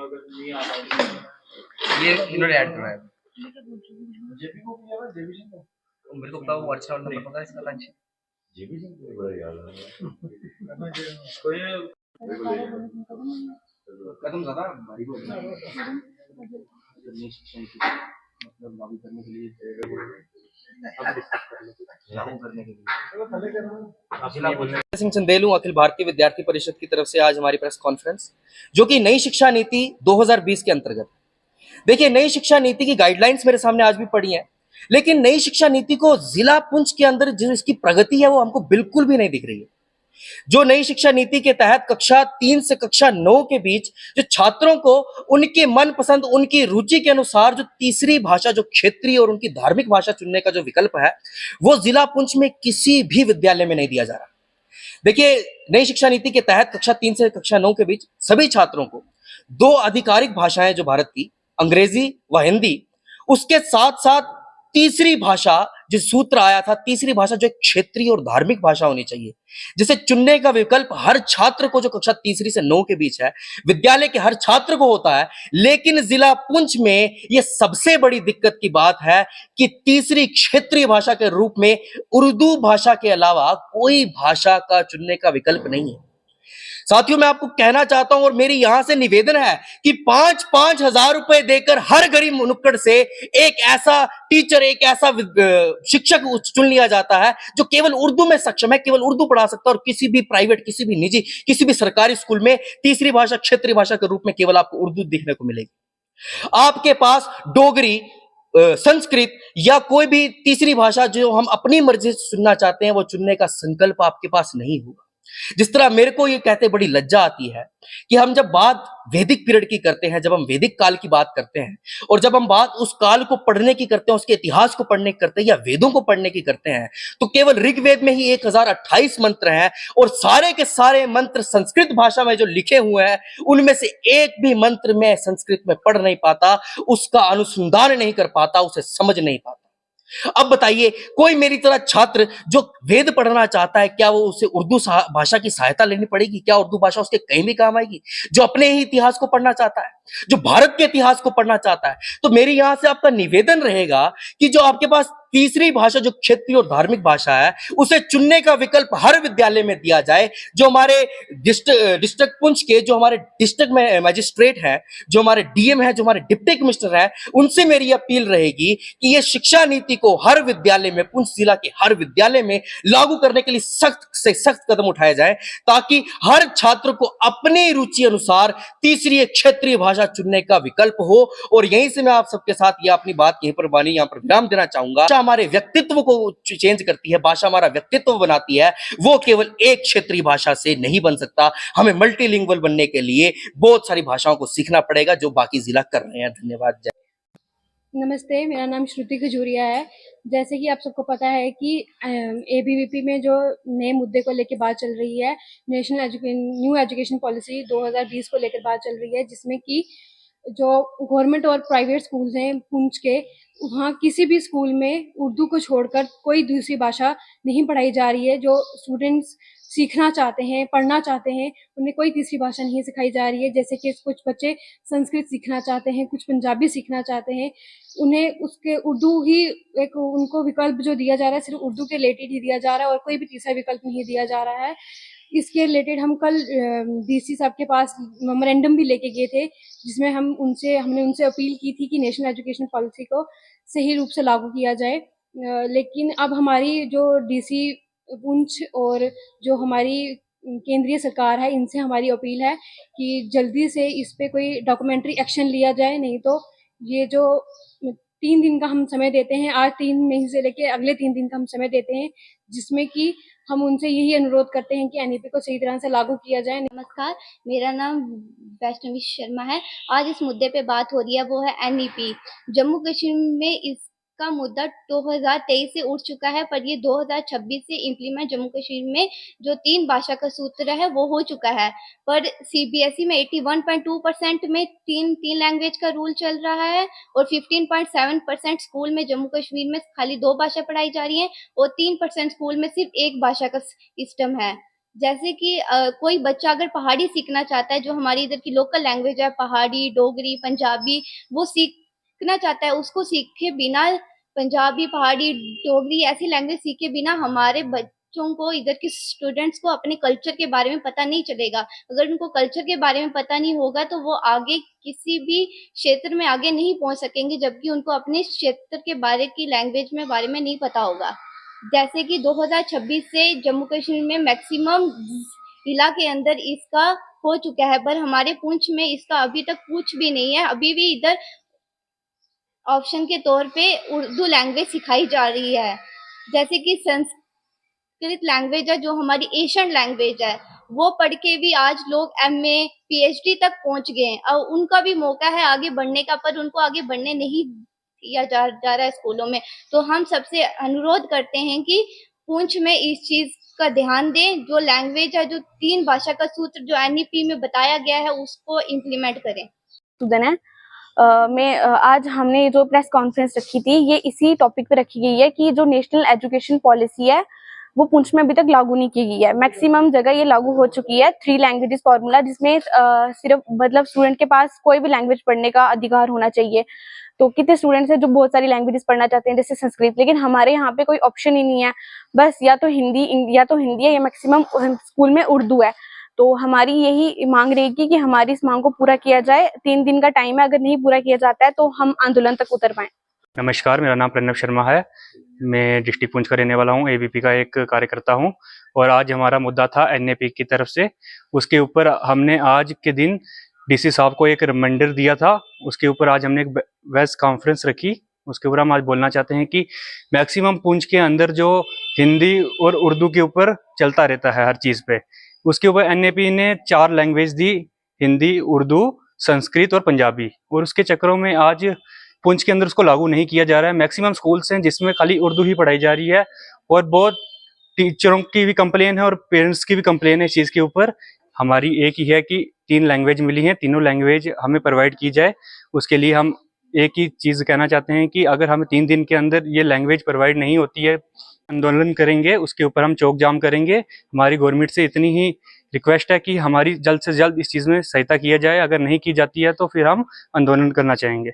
अगर नहीं आ रहा ये इन्होंने ऐड करवाया जेबी को किया ना जेबी सिंह को मेरे को पता वो अच्छा नंबर पता है इसका लंच जेबी सिंह को बड़ा याद है कोई कदम ज्यादा भारी को नई शिक्षा नीति मतलब लागू करने के लिए सिंह चंदेलू अखिल भारतीय विद्यार्थी परिषद की तरफ से आज हमारी प्रेस कॉन्फ्रेंस जो कि नई शिक्षा नीति 2020 के अंतर्गत। देखिए, नई शिक्षा नीति की गाइडलाइंस मेरे सामने आज भी पड़ी है, लेकिन नई शिक्षा नीति को जिला पुंछ के अंदर जो इसकी प्रगति है वो हमको बिल्कुल भी नहीं दिख रही है। जो नई शिक्षा नीति के तहत कक्षा 3 से कक्षा 9 के बीच जो छात्रों को उनके मनपसंद उनकी रुचि के अनुसार जो तीसरी भाषा जो क्षेत्रीय और उनकी धार्मिक भाषा चुनने का जो विकल्प है वो जिला पुंछ में किसी भी विद्यालय में नहीं दिया जा रहा। देखिए, नई शिक्षा नीति के तहत कक्षा 3 से कक्षा 9 के बीच सभी छात्रों को 2 आधिकारिक भाषाएं जो भारत की अंग्रेजी व हिंदी, उसके साथ साथ तीसरी भाषा जो सूत्र आया था, तीसरी भाषा जो एक क्षेत्रीय और धार्मिक भाषा होनी चाहिए, जिसे चुनने का विकल्प हर छात्र को जो कक्षा तीसरी से 9 के बीच है विद्यालय के हर छात्र को होता है। लेकिन जिला पुंछ में यह सबसे बड़ी दिक्कत की बात है कि तीसरी क्षेत्रीय भाषा के रूप में उर्दू भाषा के अलावा कोई भाषा का चुनने का विकल्प नहीं है। साथियों, मैं आपको कहना चाहता हूं और मेरी यहां से निवेदन है कि 5-5 हजार रुपए देकर हर गरीब नुक्कड़ से एक ऐसा टीचर, एक ऐसा शिक्षक चुन लिया जाता है जो केवल उर्दू में सक्षम है, केवल उर्दू पढ़ा सकता है और किसी भी प्राइवेट, किसी भी निजी, किसी भी सरकारी स्कूल में तीसरी भाषा क्षेत्रीय भाषा के रूप में केवल आपको उर्दू देखने को मिलेगी। आपके पास डोगरी, संस्कृत या कोई भी तीसरी भाषा जो हम अपनी मर्जी से सुनना चाहते हैं वो चुनने का संकल्प आपके पास नहीं होगा। जिस तरह मेरे को ये कहते बड़ी लज्जा आती है कि हम जब बात वैदिक पीरियड की करते हैं, जब हम वैदिक काल की बात करते हैं और जब हम बात उस काल को पढ़ने की करते हैं, उसके इतिहास को पढ़ने की करते हैं या वेदों को पढ़ने की करते हैं, तो केवल ऋग्वेद में ही 1028 मंत्र हैं और सारे के सारे मंत्र संस्कृत भाषा में जो लिखे हुए हैं उनमें से एक भी मंत्र में संस्कृत में पढ़ नहीं पाता, उसका अनुसंधान नहीं कर पाता, उसे समझ नहीं पाता। अब बताइए, कोई मेरी तरह छात्र जो वेद पढ़ना चाहता है, क्या वो उसे उर्दू भाषा की सहायता लेनी पड़ेगी? क्या उर्दू भाषा उसके कहीं भी काम आएगी? जो अपने ही इतिहास को पढ़ना चाहता है, जो भारत के इतिहास को पढ़ना चाहता है, तो मेरी यहां से आपका निवेदन रहेगा कि जो आपके पास तीसरी भाषा जो क्षेत्रीय और धार्मिक भाषा है उसे चुनने का विकल्प हर विद्यालय में दिया जाए। जो हमारे डिस्ट्रिक्ट पुंछ के जो हमारे डिस्ट्रिक्ट में मजिस्ट्रेट है, जो हमारे डीएम है, जो हमारे डिप्टी कमिश्नर है, उनसे मेरी अपील रहेगी कि ये शिक्षा नीति को हर विद्यालय में, पुंछ जिला के हर विद्यालय में लागू करने के लिए सख्त से सख्त कदम उठाए जाए ताकि हर छात्र को अपनी रुचि अनुसार तीसरी क्षेत्रीय भाषा चुनने का विकल्प हो। और यहीं से मैं आप सबके साथ ये अपनी बात यहीं पर वाणी यहां पर विराम देना चाहूंगा। हमारे व्यक्तित्व को चेंज करती है, भाषा हमारा व्यक्तित्व बनाती है, वो केवल एक क्षेत्रीय भाषा से नहीं बन सकता। हमें मल्टीलिंगुअल बनने के लिए बहुत सारी भाषाओं को सीखना पड़ेगा जो बाकी जिला कर रहे हैं। धन्यवाद। नमस्ते, मेरा नाम श्रुति खजूरिया है। जैसे कि आप सबको पता है कि एबीवीपी में जो नए मुद्दे को लेकर बात चल रही है, न्यू एजुकेशन पॉलिसी 2020 को लेकर बात चल रही है, जिसमें कि जो गवर्नमेंट और प्राइवेट स्कूल्स हैं पुंछ के, वहाँ किसी भी स्कूल में उर्दू को छोड़कर कोई दूसरी भाषा नहीं पढ़ाई जा रही है। जो स्टूडेंट्स सीखना चाहते हैं, पढ़ना चाहते हैं, उन्हें कोई तीसरी भाषा नहीं सिखाई जा रही है। जैसे कि कुछ बच्चे संस्कृत सीखना चाहते हैं, कुछ पंजाबी सीखना चाहते हैं, उन्हें उसके उर्दू ही एक उनको विकल्प जो दिया जा रहा है सिर्फ उर्दू के रिलेटेड ही दिया जा रहा है और कोई भी तीसरा विकल्प नहीं दिया जा रहा है। इसके रिलेटेड हम कल डीसी साहब के पास मेमोरेंडम भी लेके गए थे, जिसमें हमने उनसे अपील की थी कि नेशनल एजुकेशन पॉलिसी को सही रूप से लागू किया जाए। लेकिन अब हमारी जो डीसी पुंछ और जो हमारी केंद्रीय सरकार है, इनसे हमारी अपील है कि जल्दी से इस पे कोई डॉक्यूमेंट्री एक्शन लिया जाए, नहीं तो ये जो 3 दिन का हम समय देते हैं, आज 3 मई से लेके अगले 3 दिन का हम समय देते हैं, जिसमें कि हम उनसे यही अनुरोध करते हैं कि एनईपी को सही तरह से लागू किया जाए। नमस्कार, मेरा नाम वैष्णवी शर्मा है। आज इस मुद्दे पे बात हो रही है, वो है एनईपी। जम्मू कश्मीर में इसका मुद्दा 2023 से उठ चुका है, पर ये 2026 से इम्प्लीमेंट जम्मू कश्मीर में जो 3 भाषा का सूत्र है वो हो चुका है। पर सीबीएसई में 81.2% में तीन लैंग्वेज का रूल चल रहा है और 15.7% स्कूल में जम्मू कश्मीर में खाली 2 भाषा पढ़ाई जा रही है और 3% स्कूल में सिर्फ एक भाषा का सिस्टम है। जैसे कि कोई बच्चा अगर पहाड़ी सीखना चाहता है, जो हमारी इधर की लोकल लैंग्वेज है, पहाड़ी, डोगरी, पंजाबी, वो सीखना चाहता है, उसको सीखे बिना पंजाबी, पहाड़ी, डोगरी ऐसी लैंग्वेज सीखे बिना हमारे बच्चों को, इधर के स्टूडेंट्स को अपने कल्चर के बारे में पता नहीं चलेगा। अगर उनको कल्चर के बारे में पता नहीं होगा तो वो आगे किसी भी क्षेत्र में आगे नहीं पहुंच सकेंगे, जबकि उनको अपने क्षेत्र के बारे में नहीं पता होगा। जैसे कि 2026 से जम्मू कश्मीर में मैक्सिमम जिला के अंदर इसका हो चुका है, पर हमारे पुंछ में इसका अभी तक कुछ भी नहीं है। अभी भी इधर ऑप्शन के तौर पे उर्दू लैंग्वेज सिखाई जा रही है। जैसे कि संस्कृत लैंग्वेज है, जो हमारी एशियन लैंग्वेज है, वो पढ़ के भी आज लोग MA PhD तक पहुंच गए हैं। और उनका भी मौका है आगे बढ़ने का, पर उनको आगे बढ़ने नहीं दिया जा रहा है स्कूलों में। तो हम सबसे अनुरोध करते हैं कि पुंछ में इस चीज का ध्यान दें, जो लैंग्वेज है, जो 3 भाषा का सूत्र जो NEP में बताया गया है, उसको इम्प्लीमेंट करें। सुदन है आज हमने जो प्रेस कॉन्फ्रेंस रखी थी, ये इसी टॉपिक पे रखी गई है कि जो नेशनल एजुकेशन पॉलिसी है वो पुंछ में अभी तक लागू नहीं की गई है। मैक्सिमम जगह ये लागू हो चुकी है 3 लैंग्वेजेस फॉर्मूला, जिसमें सिर्फ मतलब स्टूडेंट के पास कोई भी लैंग्वेज पढ़ने का अधिकार होना चाहिए। तो कितने स्टूडेंट्स हैं जो बहुत सारी लैंग्वेजेस पढ़ना चाहते हैं, जैसे संस्कृत, लेकिन हमारे यहाँ पे कोई ऑप्शन ही नहीं है। बस या तो हिंदी है, या मैक्सिमम स्कूल में उर्दू है। तो हमारी यही मांग रहेगी कि हमारी इस मांग को पूरा किया जाए। 3 दिन का टाइम है, अगर नहीं पूरा किया जाता है तो हम आंदोलन तक उतर पाए। नमस्कार, मेरा नाम प्रणव शर्मा है। मैं डिस्ट्रिक्ट पुंछ का रहने वाला हूँ, ABP का एक कार्यकर्ता हूँ। और आज हमारा मुद्दा था NAP की तरफ से। उसके ऊपर हमने आज के दिन DC साहब को एक रिमाइंडर दिया था। उसके ऊपर आज हमने एक प्रेस कॉन्फ्रेंस रखी। उसके ऊपर हम आज बोलना चाहते हैं कि मैक्सिमम पुंछ के अंदर जो हिंदी और उर्दू के ऊपर चलता रहता है हर चीज़ पे, उसके ऊपर NAP ने 4 लैंग्वेज दी, हिंदी, उर्दू, संस्कृत और पंजाबी। और उसके चक्करों में आज पुंछ के अंदर उसको लागू नहीं किया जा रहा है। मैक्सिमम स्कूल्स हैं जिसमें खाली उर्दू ही पढ़ाई जा रही है। और बहुत टीचरों की भी कंप्लेन है और पेरेंट्स की भी कंप्लेन है इस चीज़ के ऊपर। हमारी एक ही है कि 3 लैंग्वेज मिली हैं, तीनों लैंग्वेज हमें प्रोवाइड की जाए। उसके लिए हम एक ही चीज़ कहना चाहते हैं कि अगर हमें 3 दिन के अंदर ये लैंग्वेज प्रोवाइड नहीं होती है, आंदोलन करेंगे, उसके ऊपर हम चौक जाम करेंगे। हमारी गवर्नमेंट से इतनी ही रिक्वेस्ट है कि हमारी जल्द से जल्द इस चीज़ में सहायता किया जाए। अगर नहीं की जाती है तो फिर हम आंदोलन करना चाहेंगे।